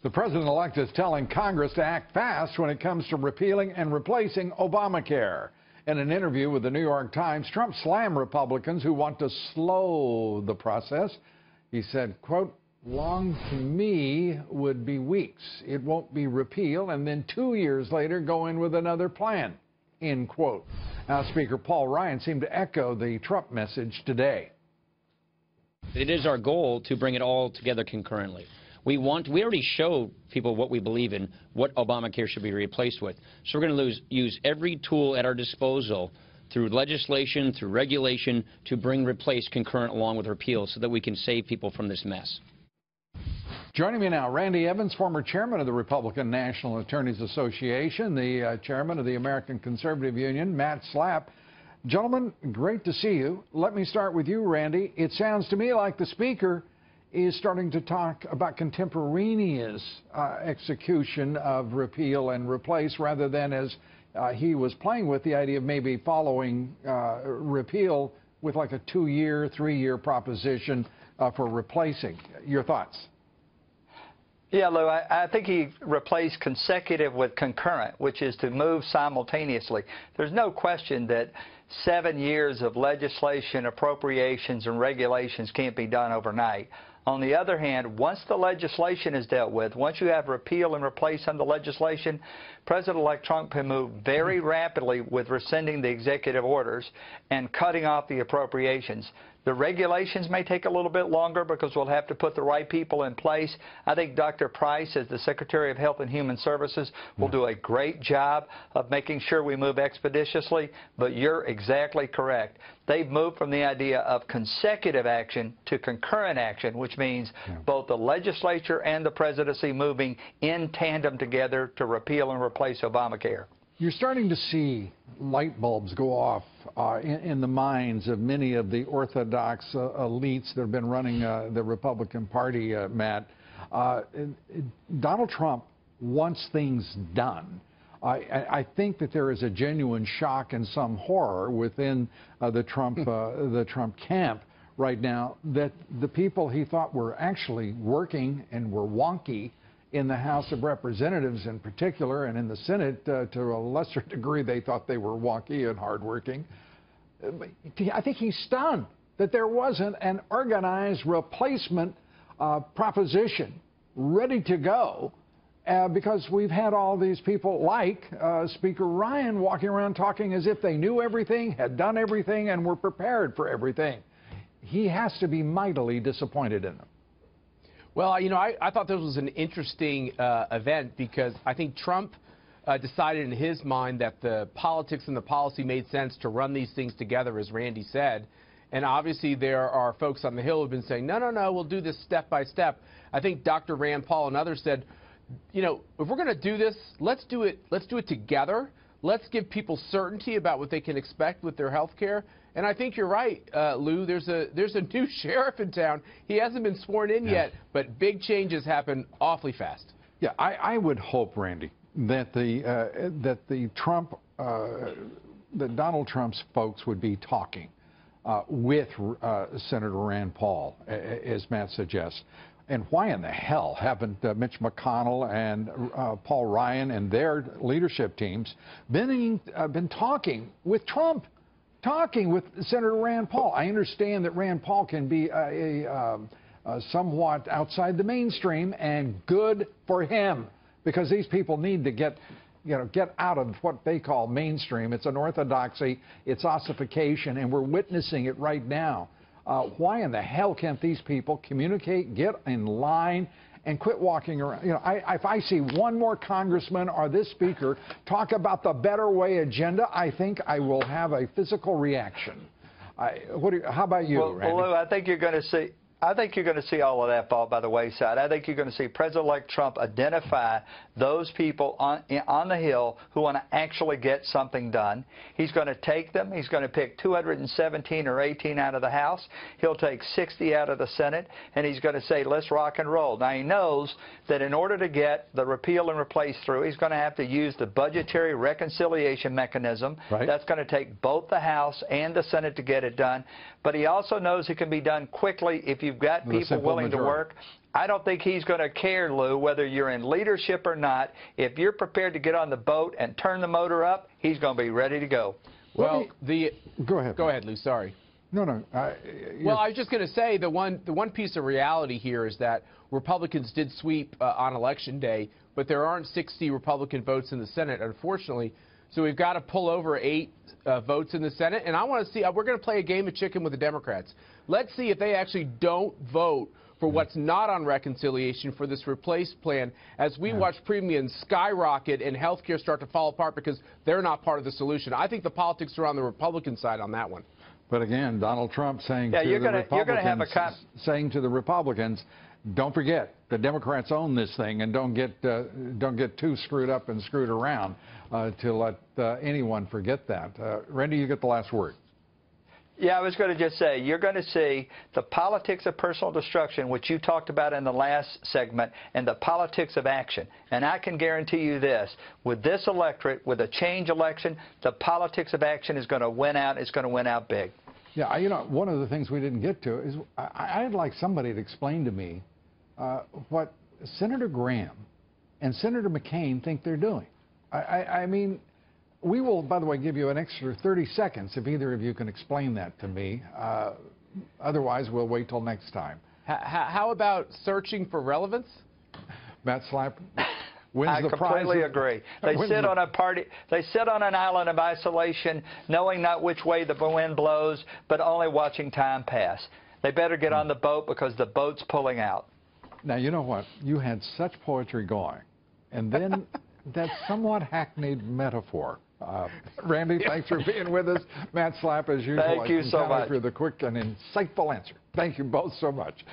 The president-elect is telling Congress to act fast when it comes to repealing and replacing Obamacare. In an interview with the New York Times, Trump slammed Republicans who want to slow the process. He said, quote, "Long to me would be weeks. It won't be repealed, and then 2 years later go in with another plan," end quote. Now, Speaker Paul Ryan seemed to echo the Trump message today. It is our goal to bring it all together concurrently. We already showed people what we believe in, what Obamacare should be replaced with. So we're going to use every tool at our disposal through legislation, through regulation, to replace concurrent along with repeal so that we can save people from this mess. Joining me now, Randy Evans, former chairman of the Republican National Attorneys Association, the chairman of the American Conservative Union, Matt Schlapp. Gentlemen, great to see you. Let me start with you, Randy. It sounds to me like the Speaker is starting to talk about contemporaneous execution of repeal and replace rather than as he was playing with the idea of maybe following repeal with like a 2-year, 3-year proposition for replacing. Your thoughts? Yeah, Lou, I think he replaced consecutive with concurrent, which is to move simultaneously. There's no question that 7 years of legislation, appropriations, and regulations can't be done overnight. On the other hand, once the legislation is dealt with, once you have repeal and replace under legislation, President-elect Trump can move very rapidly with rescinding the executive orders and cutting off the appropriations. The regulations may take a little bit longer because we'll have to put the right people in place. I think Dr. Price, as the Secretary of Health and Human Services, will do a great job of making sure we move expeditiously, but you're exactly correct. They've moved from the idea of consecutive action to concurrent action, which means both the legislature and the presidency moving in tandem together to repeal and replace Obamacare. You're starting to see light bulbs go off in the minds of many of the orthodox elites that have been running the Republican Party, Matt. Donald Trump wants things done. I think that there is a genuine shock and some horror within the Trump camp right now that the people he thought were actually working and were wonky in the House of Representatives in particular, and in the Senate to a lesser degree, they thought they were wonky and hardworking. I think he's stunned that there wasn't an organized replacement proposition ready to go because we've had all these people like Speaker Ryan walking around talking as if they knew everything, had done everything, and were prepared for everything. He has to be mightily disappointed in them. Well, you know, I thought this was an interesting event because I think Trump decided in his mind that the politics and the policy made sense to run these things together, as Randy said. And obviously there are folks on the Hill who have been saying, no, we'll do this step by step. I think Dr. Rand Paul and others said, you know, if we're going to do this, let's do it together. Let's give people certainty about what they can expect with their health care. And I think you're right, Lou. There's a new sheriff in town. He hasn't been sworn in yet, but big changes happen awfully fast. Yeah, I would hope, Randy, that Donald Trump's folks would be talking with Senator Rand Paul, as Matt suggests. And why in the hell haven't Mitch McConnell and Paul Ryan and their leadership teams been talking with Trump? Talking with Senator Rand Paul. I understand that Rand Paul can be somewhat outside the mainstream, and good for him, because these people need to get out of what they call mainstream. It's an orthodoxy, it's ossification, and we're witnessing it right now. Why in the hell can't these people communicate, get in line, and quit walking around? You know, if I see one more congressman or this speaker talk about the better way agenda, I think I will have a physical reaction. How about you, Randy? Well, Lou, I think you're going to see. I think you're going to see all of that fall by the wayside. I think you're going to see President-elect Trump identify those people on the Hill who want to actually get something done. He's going to take them. He's going to pick 217 or 18 out of the House. He'll take 60 out of the Senate, and he's going to say, let's rock and roll. Now, he knows that in order to get the repeal and replace through, he's going to have to use the budgetary reconciliation mechanism. Right. That's going to take both the House and the Senate to get it done. But he also knows it can be done quickly if you you've got With a people simple willing to majority. work, I don't think he's going to care, Lou, whether you're in leadership or not. If you're prepared to get on the boat and turn the motor up, he's going to be ready to go. Well, Go ahead. Go ahead, Lou. Sorry. No, no. Well, I was just going to say the one piece of reality here is that Republicans did sweep on Election Day, but there aren't 60 Republican votes in the Senate, unfortunately. So we've got to pull over 8 votes in the Senate. And I want to see, we're going to play a game of chicken with the Democrats. Let's see if they actually don't vote for what's not on reconciliation for this replace plan as we watch premiums skyrocket and health care start to fall apart because they're not part of the solution. I think the politics are on the Republican side on that one. But again, Donald Trump saying to the Republicans, don't forget, the Democrats own this thing, and don't get too screwed up and screwed around to let anyone forget that. Randy, you get the last word. Yeah, I was going to just say, you're going to see the politics of personal destruction, which you talked about in the last segment, and the politics of action. And I can guarantee you this, with this electorate, with a change election, the politics of action is going to win out. It's going to win out big. Yeah, you know, one of the things we didn't get to is I'd like somebody to explain to me what Senator Graham and Senator McCain think they're doing. I mean, we will, by the way, give you an extra 30 seconds if either of you can explain that to me. Otherwise, we'll wait till next time. How about searching for relevance? Matt Schlapp wins the prize. I completely agree. They sit on a party. They sit on an island of isolation, knowing not which way the wind blows, but only watching time pass. They better get on the boat because the boat's pulling out. Now, you know what? You had such poetry going, and then that somewhat hackneyed metaphor. Randy, thanks for being with us. Matt Schlapp, as usual. Thank you so much for the quick and insightful answer. Thank you both so much.